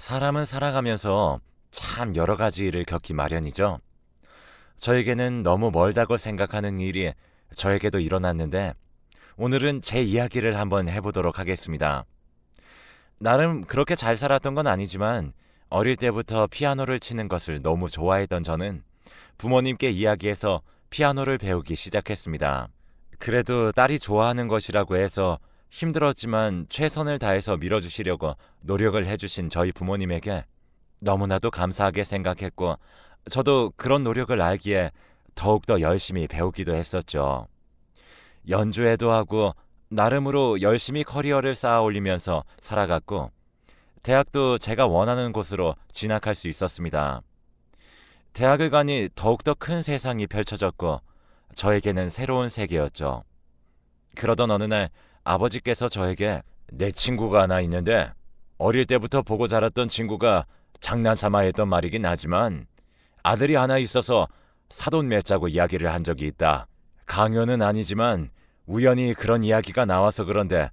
사람은 살아가면서 참 여러 가지 일을 겪기 마련이죠. 저에게는 너무 멀다고 생각하는 일이 저에게도 일어났는데 오늘은 제 이야기를 한번 해보도록 하겠습니다. 나름 그렇게 잘 살았던 건 아니지만 어릴 때부터 피아노를 치는 것을 너무 좋아했던 저는 부모님께 이야기해서 피아노를 배우기 시작했습니다. 그래도 딸이 좋아하는 것이라고 해서 힘들었지만 최선을 다해서 밀어주시려고 노력을 해주신 저희 부모님에게 너무나도 감사하게 생각했고 저도 그런 노력을 알기에 더욱더 열심히 배우기도 했었죠. 연주회도 하고 나름으로 열심히 커리어를 쌓아 올리면서 살아갔고 대학도 제가 원하는 곳으로 진학할 수 있었습니다. 대학을 가니 더욱더 큰 세상이 펼쳐졌고 저에게는 새로운 세계였죠. 그러던 어느 날 아버지께서 저에게 내 친구가 하나 있는데 어릴 때부터 보고 자랐던 친구가 장난삼아 했던 말이긴 하지만 아들이 하나 있어서 사돈 맺자고 이야기를 한 적이 있다. 강요는 아니지만 우연히 그런 이야기가 나와서 그런데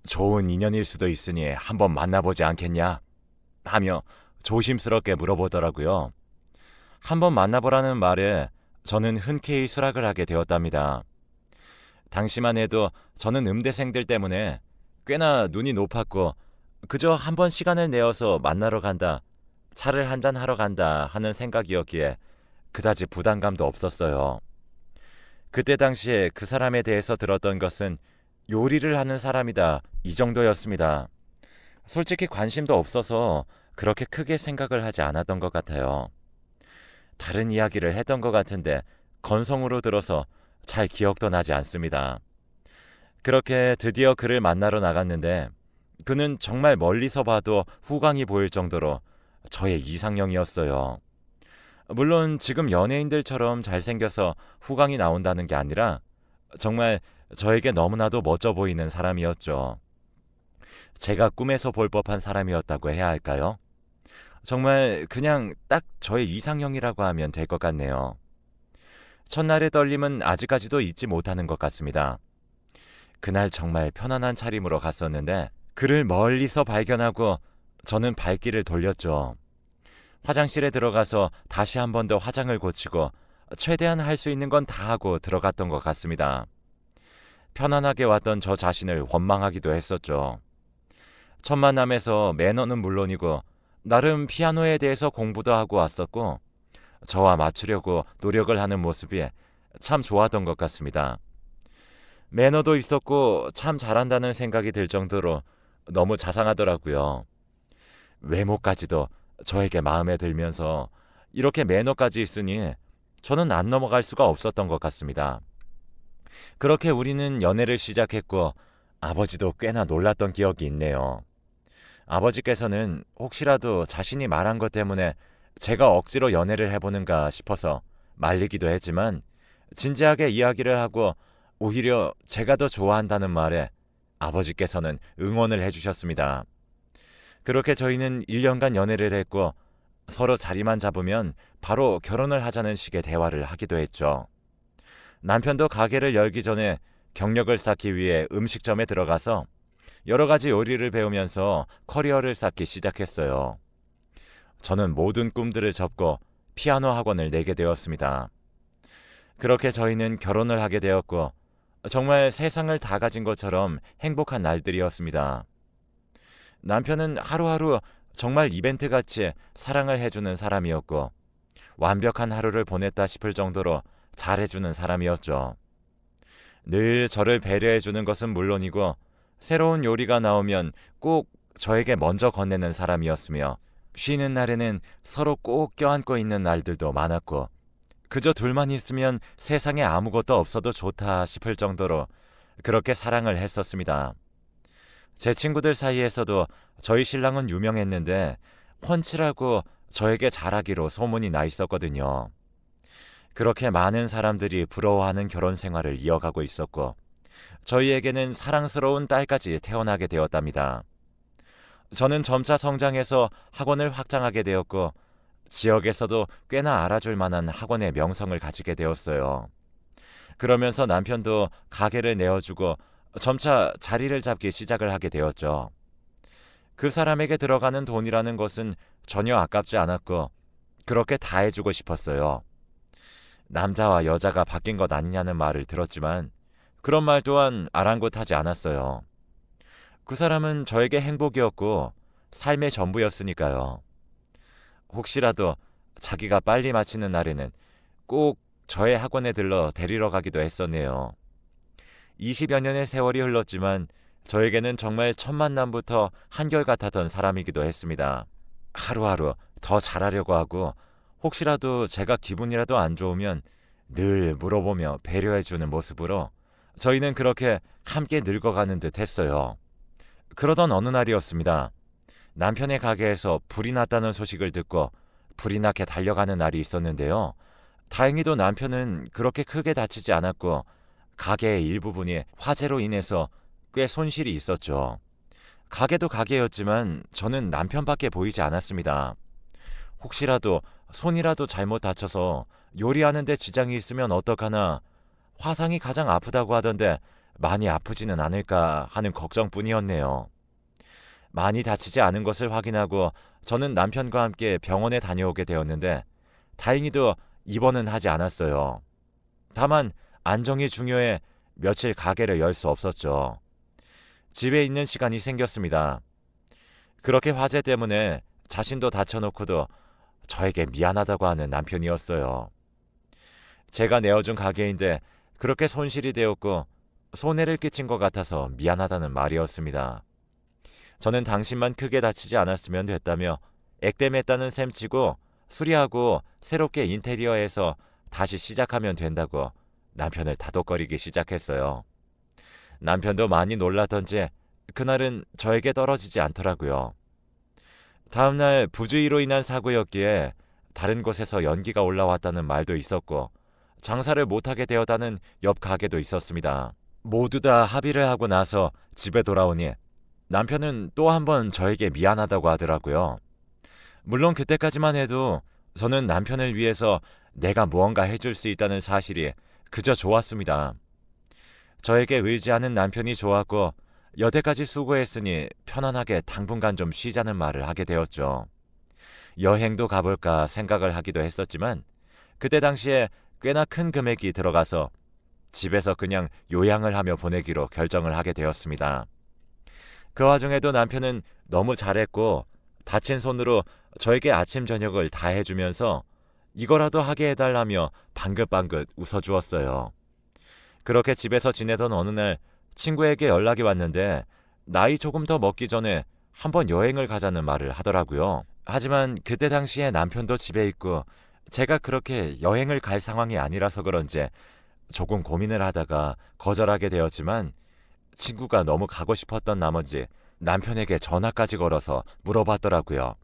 좋은 인연일 수도 있으니 한번 만나보지 않겠냐? 하며 조심스럽게 물어보더라고요. 한번 만나보라는 말에 저는 흔쾌히 수락을 하게 되었답니다. 당시만 해도 저는 음대생들 때문에 꽤나 눈이 높았고 그저 한번 시간을 내어서 만나러 간다, 차를 한잔 하러 간다 하는 생각이었기에 그다지 부담감도 없었어요. 그때 당시에 그 사람에 대해서 들었던 것은 요리를 하는 사람이다 이 정도였습니다. 솔직히 관심도 없어서 그렇게 크게 생각을 하지 않았던 것 같아요. 다른 이야기를 했던 것 같은데 건성으로 들어서 잘 기억도 나지 않습니다. 그렇게 드디어 그를 만나러 나갔는데 그는 정말 멀리서 봐도 후광이 보일 정도로 저의 이상형이었어요. 물론 지금 연예인들처럼 잘생겨서 후광이 나온다는 게 아니라 정말 저에게 너무나도 멋져 보이는 사람이었죠. 제가 꿈에서 볼 법한 사람이었다고 해야 할까요? 정말 그냥 딱 저의 이상형이라고 하면 될 것 같네요. 첫날의 떨림은 아직까지도 잊지 못하는 것 같습니다. 그날 정말 편안한 차림으로 갔었는데 그를 멀리서 발견하고 저는 발길을 돌렸죠. 화장실에 들어가서 다시 한 번 더 화장을 고치고 최대한 할 수 있는 건 다 하고 들어갔던 것 같습니다. 편안하게 왔던 저 자신을 원망하기도 했었죠. 첫 만남에서 매너는 물론이고 나름 피아노에 대해서 공부도 하고 왔었고 저와 맞추려고 노력을 하는 모습이 참 좋았던 것 같습니다. 매너도 있었고 참 잘한다는 생각이 들 정도로 너무 자상하더라고요. 외모까지도 저에게 마음에 들면서 이렇게 매너까지 있으니 저는 안 넘어갈 수가 없었던 것 같습니다. 그렇게 우리는 연애를 시작했고 아버지도 꽤나 놀랐던 기억이 있네요. 아버지께서는 혹시라도 자신이 말한 것 때문에 제가 억지로 연애를 해보는가 싶어서 말리기도 했지만 진지하게 이야기를 하고 오히려 제가 더 좋아한다는 말에 아버지께서는 응원을 해주셨습니다. 그렇게 저희는 1년간 연애를 했고 서로 자리만 잡으면 바로 결혼을 하자는 식의 대화를 하기도 했죠. 남편도 가게를 열기 전에 경력을 쌓기 위해 음식점에 들어가서 여러 가지 요리를 배우면서 커리어를 쌓기 시작했어요. 저는 모든 꿈들을 접고 피아노 학원을 내게 되었습니다. 그렇게 저희는 결혼을 하게 되었고 정말 세상을 다 가진 것처럼 행복한 날들이었습니다. 남편은 하루하루 정말 이벤트같이 사랑을 해주는 사람이었고 완벽한 하루를 보냈다 싶을 정도로 잘해주는 사람이었죠. 늘 저를 배려해주는 것은 물론이고 새로운 요리가 나오면 꼭 저에게 먼저 건네는 사람이었으며 쉬는 날에는 서로 꼭 껴안고 있는 날들도 많았고 그저 둘만 있으면 세상에 아무것도 없어도 좋다 싶을 정도로 그렇게 사랑을 했었습니다. 제 친구들 사이에서도 저희 신랑은 유명했는데 훤칠하고 저에게 잘하기로 소문이 나 있었거든요. 그렇게 많은 사람들이 부러워하는 결혼 생활을 이어가고 있었고 저희에게는 사랑스러운 딸까지 태어나게 되었답니다. 저는 점차 성장해서 학원을 확장하게 되었고 지역에서도 꽤나 알아줄 만한 학원의 명성을 가지게 되었어요. 그러면서 남편도 가게를 내어주고 점차 자리를 잡기 시작을 하게 되었죠. 그 사람에게 들어가는 돈이라는 것은 전혀 아깝지 않았고 그렇게 다 해주고 싶었어요. 남자와 여자가 바뀐 것 아니냐는 말을 들었지만 그런 말 또한 아랑곳하지 않았어요. 그 사람은 저에게 행복이었고 삶의 전부였으니까요. 혹시라도 자기가 빨리 마치는 날에는 꼭 저의 학원에 들러 데리러 가기도 했었네요. 20여 년의 세월이 흘렀지만 저에게는 정말 첫 만남부터 한결같았던 사람이기도 했습니다. 하루하루 더 잘하려고 하고 혹시라도 제가 기분이라도 안 좋으면 늘 물어보며 배려해주는 모습으로 저희는 그렇게 함께 늙어가는 듯 했어요. 그러던 어느 날이었습니다. 남편의 가게에서 불이 났다는 소식을 듣고 불이 나게 달려가는 날이 있었는데요. 다행히도 남편은 그렇게 크게 다치지 않았고 가게의 일부분이 화재로 인해서 꽤 손실이 있었죠. 가게도 가게였지만 저는 남편밖에 보이지 않았습니다. 혹시라도 손이라도 잘못 다쳐서 요리하는 데 지장이 있으면 어떡하나, 화상이 가장 아프다고 하던데 많이 아프지는 않을까 하는 걱정뿐이었네요. 많이 다치지 않은 것을 확인하고 저는 남편과 함께 병원에 다녀오게 되었는데 다행히도 입원은 하지 않았어요. 다만 안정이 중요해 며칠 가게를 열 수 없었죠. 집에 있는 시간이 생겼습니다. 그렇게 화재 때문에 자신도 다쳐놓고도 저에게 미안하다고 하는 남편이었어요. 제가 내어준 가게인데 그렇게 손실이 되었고 손해를 끼친 것 같아서 미안하다는 말이었습니다. 저는 당신만 크게 다치지 않았으면 됐다며 액땜했다는 셈치고 수리하고 새롭게 인테리어해서 다시 시작하면 된다고 남편을 다독거리기 시작했어요. 남편도 많이 놀랐던지 그날은 저에게 떨어지지 않더라고요. 다음날 부주의로 인한 사고였기에 다른 곳에서 연기가 올라왔다는 말도 있었고 장사를 못하게 되었다는 옆 가게도 있었습니다. 모두 다 합의를 하고 나서 집에 돌아오니 남편은 또 한 번 저에게 미안하다고 하더라고요. 물론 그때까지만 해도 저는 남편을 위해서 내가 무언가 해줄 수 있다는 사실이 그저 좋았습니다. 저에게 의지하는 남편이 좋았고 여태까지 수고했으니 편안하게 당분간 좀 쉬자는 말을 하게 되었죠. 여행도 가볼까 생각을 하기도 했었지만 그때 당시에 꽤나 큰 금액이 들어가서 집에서 그냥 요양을 하며 보내기로 결정을 하게 되었습니다. 그 와중에도 남편은 너무 잘했고 다친 손으로 저에게 아침 저녁을 다 해주면서 이거라도 하게 해달라며 방긋방긋 웃어주었어요. 그렇게 집에서 지내던 어느 날 친구에게 연락이 왔는데 나이 조금 더 먹기 전에 한번 여행을 가자는 말을 하더라고요. 하지만 그때 당시에 남편도 집에 있고 제가 그렇게 여행을 갈 상황이 아니라서 그런지 조금 고민을 하다가 거절하게 되었지만 친구가 너무 가고 싶었던 나머지 남편에게 전화까지 걸어서 물어봤더라고요.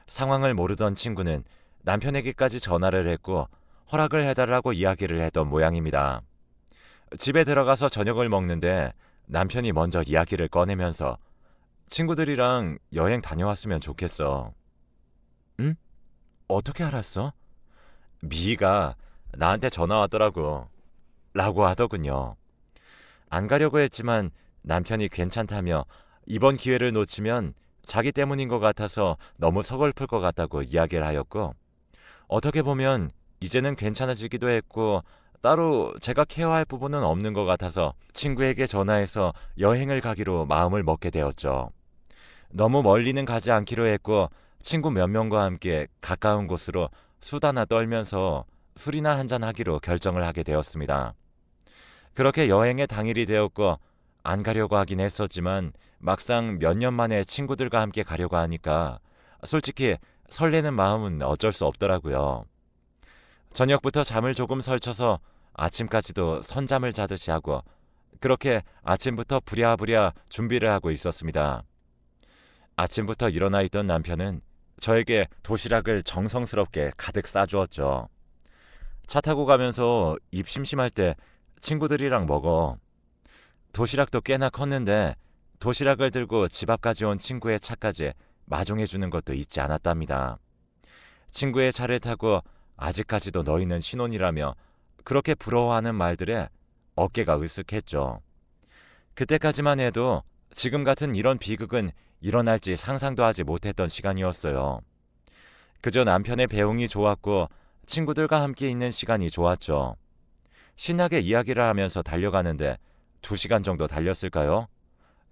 상황을 모르던 친구는 남편에게까지 전화를 했고 허락을 해달라고 이야기를 했던 모양입니다. 집에 들어가서 저녁을 먹는데 남편이 먼저 이야기를 꺼내면서 친구들이랑 여행 다녀왔으면 좋겠어. 응? 어떻게 알았어? 미희가 나한테 전화 왔더라고. 라고 하더군요. 안 가려고 했지만 남편이 괜찮다며 이번 기회를 놓치면 자기 때문인 것 같아서 너무 서글플 것 같다고 이야기를 하였고 어떻게 보면 이제는 괜찮아지기도 했고 따로 제가 케어할 부분은 없는 것 같아서 친구에게 전화해서 여행을 가기로 마음을 먹게 되었죠. 너무 멀리는 가지 않기로 했고 친구 몇 명과 함께 가까운 곳으로 수다나 떨면서 술이나 한잔 하기로 결정을 하게 되었습니다. 그렇게 여행의 당일이 되었고 안 가려고 하긴 했었지만 막상 몇 년 만에 친구들과 함께 가려고 하니까 솔직히 설레는 마음은 어쩔 수 없더라고요. 저녁부터 잠을 조금 설쳐서 아침까지도 선잠을 자듯이 하고 그렇게 아침부터 부랴부랴 준비를 하고 있었습니다. 아침부터 일어나 있던 남편은 저에게 도시락을 정성스럽게 가득 싸주었죠. 차 타고 가면서 입 심심할 때 친구들이랑 먹어. 도시락도 꽤나 컸는데 도시락을 들고 집 앞까지 온 친구의 차까지 마중해주는 것도 잊지 않았답니다. 친구의 차를 타고 아직까지도 너희는 신혼이라며 그렇게 부러워하는 말들에 어깨가 으쓱했죠. 그때까지만 해도 지금 같은 이런 비극은 일어날지 상상도 하지 못했던 시간이었어요. 그저 남편의 배웅이 좋았고 친구들과 함께 있는 시간이 좋았죠. 신나게 이야기를 하면서 달려가는데 2시간 정도 달렸을까요?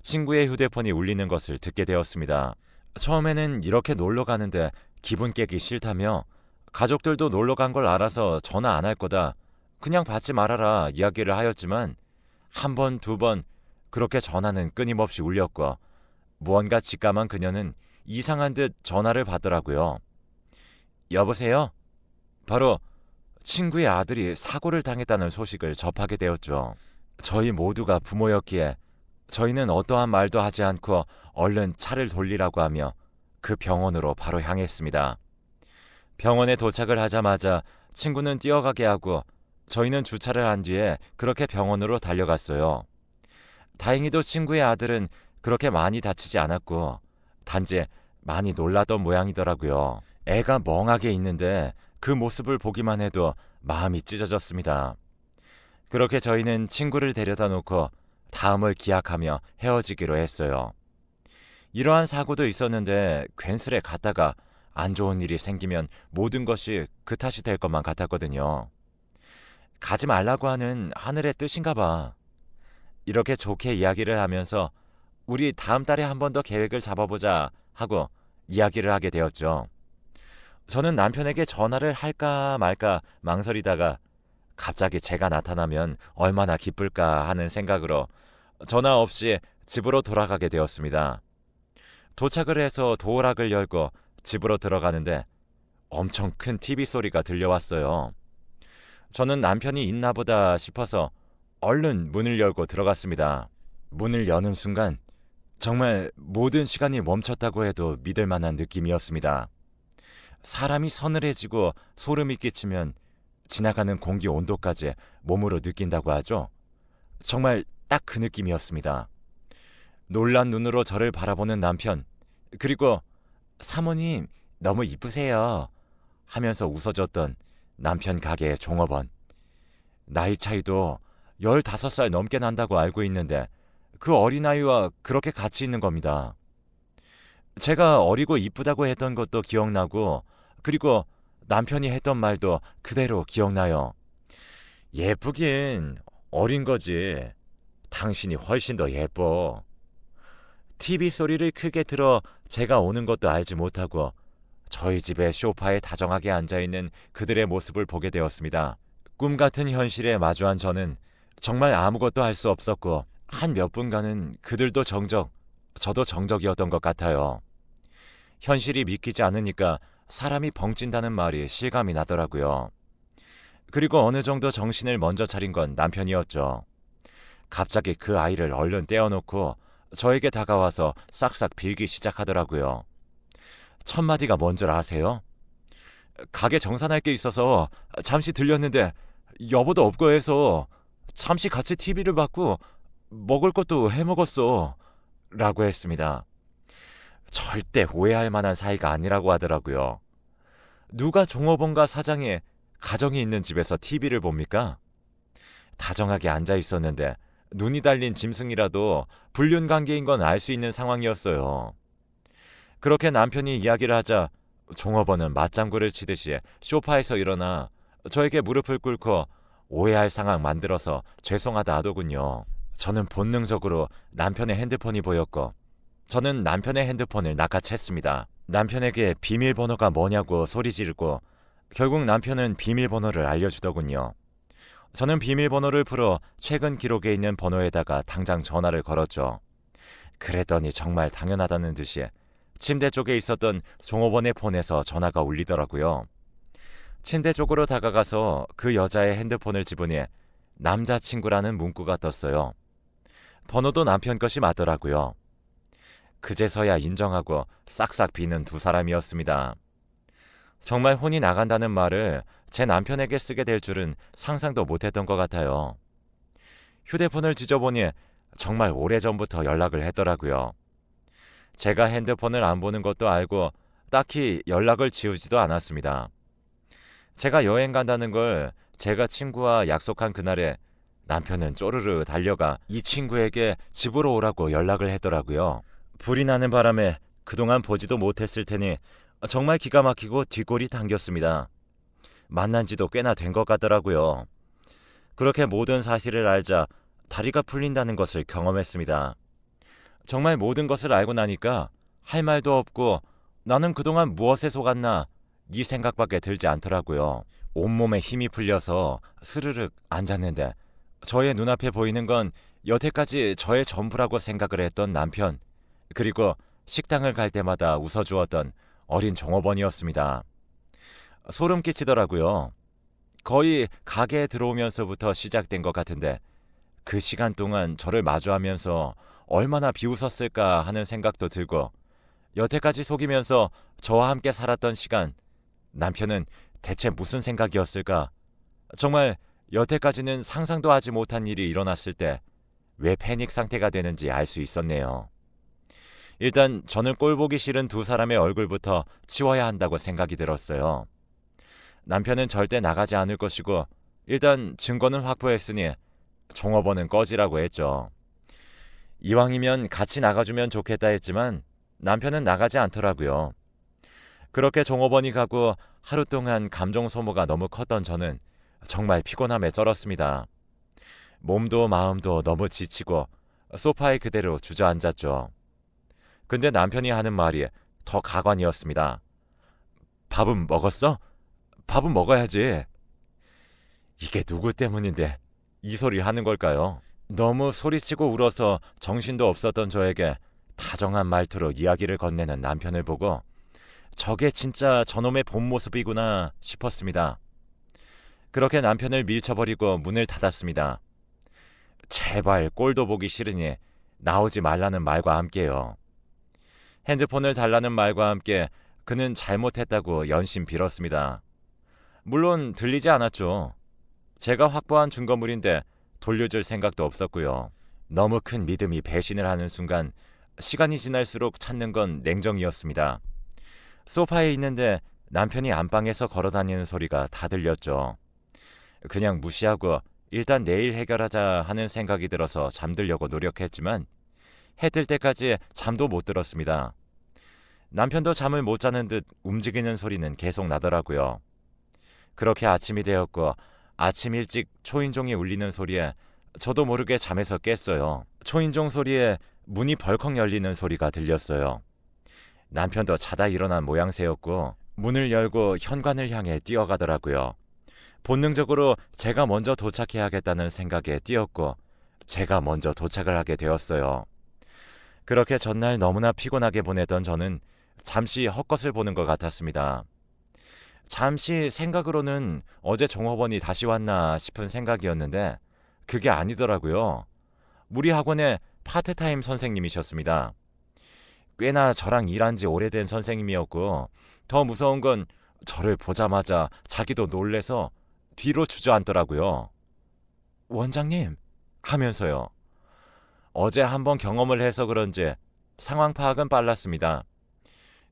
친구의 휴대폰이 울리는 것을 듣게 되었습니다. 처음에는 이렇게 놀러 가는데 기분 깨기 싫다며 가족들도 놀러 간 걸 알아서 전화 안 할 거다. 그냥 받지 말아라 이야기를 하였지만 한 번, 2번 그렇게 전화는 끊임없이 울렸고 무언가 직감한 그녀는 이상한 듯 전화를 받더라고요. 여보세요? 바로 친구의 아들이 사고를 당했다는 소식을 접하게 되었죠. 저희 모두가 부모였기에 저희는 어떠한 말도 하지 않고 얼른 차를 돌리라고 하며 그 병원으로 바로 향했습니다. 병원에 도착을 하자마자 친구는 뛰어가게 하고 저희는 주차를 한 뒤에 그렇게 병원으로 달려갔어요. 다행히도 친구의 아들은 그렇게 많이 다치지 않았고 단지 많이 놀랐던 모양이더라고요. 애가 멍하게 있는데 그 모습을 보기만 해도 마음이 찢어졌습니다. 그렇게 저희는 친구를 데려다 놓고 다음을 기약하며 헤어지기로 했어요. 이러한 사고도 있었는데 괜스레 갔다가 안 좋은 일이 생기면 모든 것이 그 탓이 될 것만 같았거든요. 가지 말라고 하는 하늘의 뜻인가 봐. 이렇게 좋게 이야기를 하면서 우리 다음 달에 한 번 더 계획을 잡아보자 하고 이야기를 하게 되었죠. 저는 남편에게 전화를 할까 말까 망설이다가 갑자기 제가 나타나면 얼마나 기쁠까 하는 생각으로 전화 없이 집으로 돌아가게 되었습니다. 도착을 해서 도어락을 열고 집으로 들어가는데 엄청 큰 TV 소리가 들려왔어요. 저는 남편이 있나 보다 싶어서 얼른 문을 열고 들어갔습니다. 문을 여는 순간 정말 모든 시간이 멈췄다고 해도 믿을 만한 느낌이었습니다. 사람이 서늘해지고 소름이 끼치면 지나가는 공기 온도까지 몸으로 느낀다고 하죠. 정말 딱 그 느낌이었습니다. 놀란 눈으로 저를 바라보는 남편, 그리고 사모님 너무 이쁘세요 하면서 웃어줬던 남편 가게의 종업원. 나이 차이도 15살 넘게 난다고 알고 있는데 그 어린아이와 그렇게 같이 있는 겁니다. 제가 어리고 이쁘다고 했던 것도 기억나고 그리고 남편이 했던 말도 그대로 기억나요. 예쁘긴 어린 거지. 당신이 훨씬 더 예뻐. TV 소리를 크게 틀어 제가 오는 것도 알지 못하고 저희 집의 소파에 다정하게 앉아있는 그들의 모습을 보게 되었습니다. 꿈 같은 현실에 마주한 저는 정말 아무것도 할 수 없었고 한 몇 분간은 그들도 정적, 저도 정적이었던 것 같아요. 현실이 믿기지 않으니까 사람이 벙찐다는 말이 실감이 나더라고요. 그리고 어느 정도 정신을 먼저 차린 건 남편이었죠. 갑자기 그 아이를 얼른 떼어놓고 저에게 다가와서 싹싹 빌기 시작하더라고요. 첫 마디가 뭔 줄 아세요? 가게 정산할 게 있어서 잠시 들렸는데 여보도 없고 해서 잠시 같이 TV를 봤고 먹을 것도 해먹었어 라고 했습니다. 절대 오해할 만한 사이가 아니라고 하더라고요. 누가 종업원과 사장이 가정이 있는 집에서 TV를 봅니까? 다정하게 앉아 있었는데 눈이 달린 짐승이라도 불륜 관계인 건 알 수 있는 상황이었어요. 그렇게 남편이 이야기를 하자 종업원은 맞장구를 치듯이 소파에서 일어나 저에게 무릎을 꿇고 오해할 상황 만들어서 죄송하다 하더군요. 저는 본능적으로 남편의 핸드폰이 보였고 저는 남편의 핸드폰을 낚아챘습니다. 남편에게 비밀번호가 뭐냐고 소리 지르고 결국 남편은 비밀번호를 알려주더군요. 저는 비밀번호를 풀어 최근 기록에 있는 번호에다가 당장 전화를 걸었죠. 그랬더니 정말 당연하다는 듯이 침대 쪽에 있었던 종업원의 폰에서 전화가 울리더라고요. 침대 쪽으로 다가가서 그 여자의 핸드폰을 집으니 남자친구라는 문구가 떴어요. 번호도 남편 것이 맞더라고요. 그제서야 인정하고 싹싹 비는 두 사람이었습니다. 정말 혼이 나간다는 말을 제 남편에게 쓰게 될 줄은 상상도 못했던 것 같아요. 휴대폰을 뒤져보니 정말 오래전부터 연락을 했더라고요. 제가 핸드폰을 안 보는 것도 알고 딱히 연락을 지우지도 않았습니다. 제가 여행 간다는 걸 제가 친구와 약속한 그날에 남편은 쪼르르 달려가 이 친구에게 집으로 오라고 연락을 했더라고요. 불이 나는 바람에 그동안 보지도 못했을 테니 정말 기가 막히고 뒷골이 당겼습니다. 만난 지도 꽤나 된 것 같더라고요. 그렇게 모든 사실을 알자 다리가 풀린다는 것을 경험했습니다. 정말 모든 것을 알고 나니까 할 말도 없고 나는 그동안 무엇에 속았나 이 생각밖에 들지 않더라고요. 온몸에 힘이 풀려서 스르륵 앉았는데 저의 눈앞에 보이는 건 여태까지 저의 전부라고 생각을 했던 남편, 그리고 식당을 갈 때마다 웃어주었던 어린 종업원이었습니다. 소름 끼치더라고요. 거의 가게에 들어오면서부터 시작된 것 같은데 그 시간 동안 저를 마주하면서 얼마나 비웃었을까 하는 생각도 들고, 여태까지 속이면서 저와 함께 살았던 시간, 남편은 대체 무슨 생각이었을까? 정말 여태까지는 상상도 하지 못한 일이 일어났을 때 왜 패닉 상태가 되는지 알 수 있었네요. 일단 저는 꼴보기 싫은 두 사람의 얼굴부터 치워야 한다고 생각이 들었어요. 남편은 절대 나가지 않을 것이고 일단 증거는 확보했으니 종업원은 꺼지라고 했죠. 이왕이면 같이 나가주면 좋겠다 했지만 남편은 나가지 않더라고요. 그렇게 종업원이 가고 하루 동안 감정 소모가 너무 컸던 저는 정말 피곤함에 쩔었습니다. 몸도 마음도 너무 지치고 소파에 그대로 주저앉았죠. 근데 남편이 하는 말이 더 가관이었습니다. 밥은 먹었어? 밥은 먹어야지. 이게 누구 때문인데 이 소리 하는 걸까요? 너무 소리치고 울어서 정신도 없었던 저에게 다정한 말투로 이야기를 건네는 남편을 보고 저게 진짜 저놈의 본 모습이구나 싶었습니다. 그렇게 남편을 밀쳐버리고 문을 닫았습니다. 제발 꼴도 보기 싫으니 나오지 말라는 말과 함께요. 핸드폰을 달라는 말과 함께 그는 잘못했다고 연신 빌었습니다. 물론 들리지 않았죠. 제가 확보한 증거물인데 돌려줄 생각도 없었고요. 너무 큰 믿음이 배신을 하는 순간 시간이 지날수록 찾는 건 냉정이었습니다. 소파에 있는데 남편이 안방에서 걸어다니는 소리가 다 들렸죠. 그냥 무시하고 일단 내일 해결하자 하는 생각이 들어서 잠들려고 노력했지만 해 뜰 때까지 잠도 못 들었습니다. 남편도 잠을 못 자는 듯 움직이는 소리는 계속 나더라고요. 그렇게 아침이 되었고 아침 일찍 초인종이 울리는 소리에 저도 모르게 잠에서 깼어요. 초인종 소리에 문이 벌컥 열리는 소리가 들렸어요. 남편도 자다 일어난 모양새였고 문을 열고 현관을 향해 뛰어가더라고요. 본능적으로 제가 먼저 도착해야겠다는 생각에 뛰었고 제가 먼저 도착을 하게 되었어요. 그렇게 전날 너무나 피곤하게 보냈던 저는 잠시 헛것을 보는 것 같았습니다. 잠시 생각으로는 어제 종업원이 다시 왔나 싶은 생각이었는데 그게 아니더라고요. 우리 학원의 파트타임 선생님이셨습니다. 꽤나 저랑 일한 지 오래된 선생님이었고 더 무서운 건 저를 보자마자 자기도 놀래서 뒤로 주저앉더라고요. 원장님 하면서요. 어제 한번 경험을 해서 그런지 상황 파악은 빨랐습니다.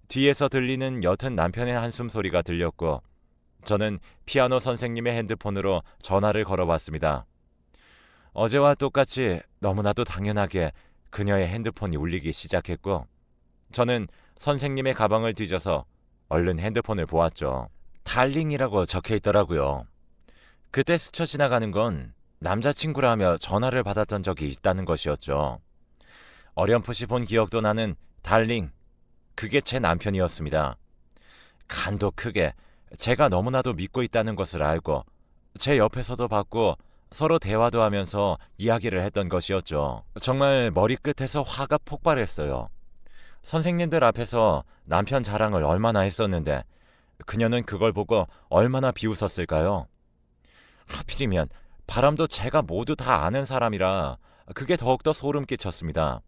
뒤에서 들리는 옅은 남편의 한숨 소리가 들렸고 저는 피아노 선생님의 핸드폰으로 전화를 걸어봤습니다. 어제와 똑같이 너무나도 당연하게 그녀의 핸드폰이 울리기 시작했고 저는 선생님의 가방을 뒤져서 얼른 핸드폰을 보았죠. 달링이라고 적혀 있더라고요. 그때 스쳐 지나가는 건 남자친구라며 전화를 받았던 적이 있다는 것이었죠. 어렴풋이 본 기억도 나는 달링, 그게 제 남편이었습니다. 간도 크게 제가 너무나도 믿고 있다는 것을 알고 제 옆에서도 봤고 서로 대화도 하면서 이야기를 했던 것이었죠. 정말 머리끝에서 화가 폭발했어요. 선생님들 앞에서 남편 자랑을 얼마나 했었는데 그녀는 그걸 보고 얼마나 비웃었을까요? 하필이면 바람도 제가 모두 다 아는 사람이라 그게 더욱더 소름 끼쳤습니다.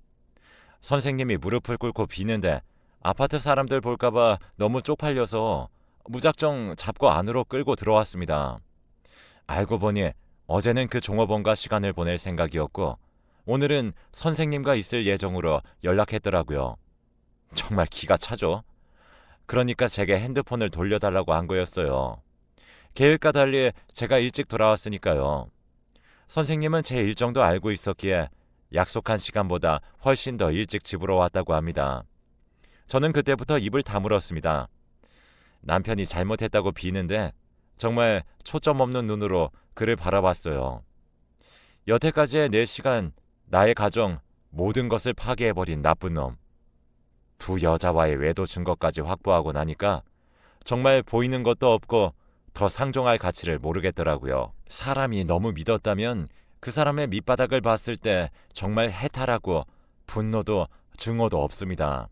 선생님이 무릎을 꿇고 비는데 아파트 사람들 볼까봐 너무 쪽팔려서 무작정 잡고 안으로 끌고 들어왔습니다. 알고 보니 어제는 그 종업원과 시간을 보낼 생각이었고 오늘은 선생님과 있을 예정으로 연락했더라고요. 정말 기가 차죠. 그러니까 제게 핸드폰을 돌려달라고 한 거였어요. 계획과 달리 제가 일찍 돌아왔으니까요. 선생님은 제 일정도 알고 있었기에 약속한 시간보다 훨씬 더 일찍 집으로 왔다고 합니다. 저는 그때부터 입을 다물었습니다. 남편이 잘못했다고 비는데 정말 초점 없는 눈으로 그를 바라봤어요. 여태까지의 내 시간, 나의 가정, 모든 것을 파괴해버린 나쁜 놈. 두 여자와의 외도 증거까지 확보하고 나니까 정말 보이는 것도 없고 더 상종할 가치를 모르겠더라고요. 사람이 너무 믿었다면 그 사람의 밑바닥을 봤을 때 정말 해탈하고 분노도 증오도 없습니다.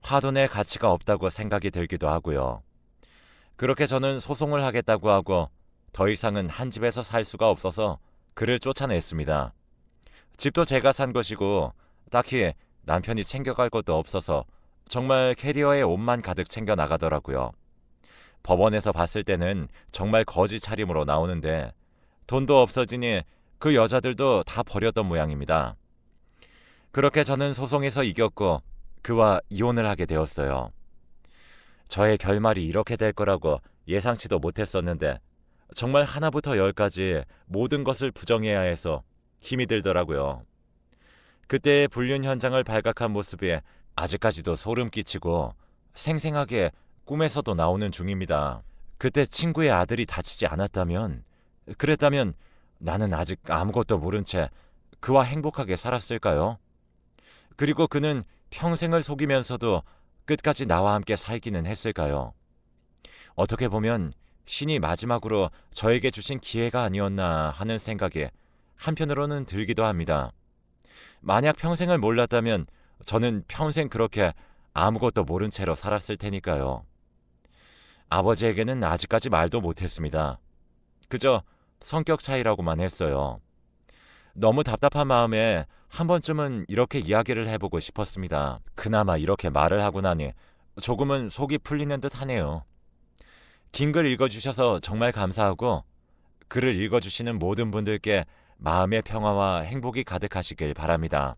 화도 낼 가치가 없다고 생각이 들기도 하고요. 그렇게 저는 소송을 하겠다고 하고 더 이상은 한 집에서 살 수가 없어서 그를 쫓아냈습니다. 집도 제가 산 것이고 딱히 남편이 챙겨갈 것도 없어서 정말 캐리어에 옷만 가득 챙겨 나가더라고요. 법원에서 봤을 때는 정말 거지 차림으로 나오는데 돈도 없어지니 그 여자들도 다 버렸던 모양입니다. 그렇게 저는 소송에서 이겼고 그와 이혼을 하게 되었어요. 저의 결말이 이렇게 될 거라고 예상치도 못했었는데 정말 하나부터 열까지 모든 것을 부정해야 해서 힘이 들더라고요. 그때의 불륜 현장을 발각한 모습이 아직까지도 소름 끼치고 생생하게 꿈에서도 나오는 중입니다. 그때 친구의 아들이 다치지 않았다면, 그랬다면 나는 아직 아무것도 모른 채 그와 행복하게 살았을까요? 그리고 그는 평생을 속이면서도 끝까지 나와 함께 살기는 했을까요? 어떻게 보면 신이 마지막으로 저에게 주신 기회가 아니었나 하는 생각이 한편으로는 들기도 합니다. 만약 평생을 몰랐다면 저는 평생 그렇게 아무것도 모른 채로 살았을 테니까요. 아버지에게는 아직까지 말도 못했습니다. 그저 성격 차이라고만 했어요. 너무 답답한 마음에 한 번쯤은 이렇게 이야기를 해보고 싶었습니다. 그나마 이렇게 말을 하고 나니 조금은 속이 풀리는 듯 하네요. 긴 글 읽어주셔서 정말 감사하고 글을 읽어주시는 모든 분들께 마음의 평화와 행복이 가득하시길 바랍니다.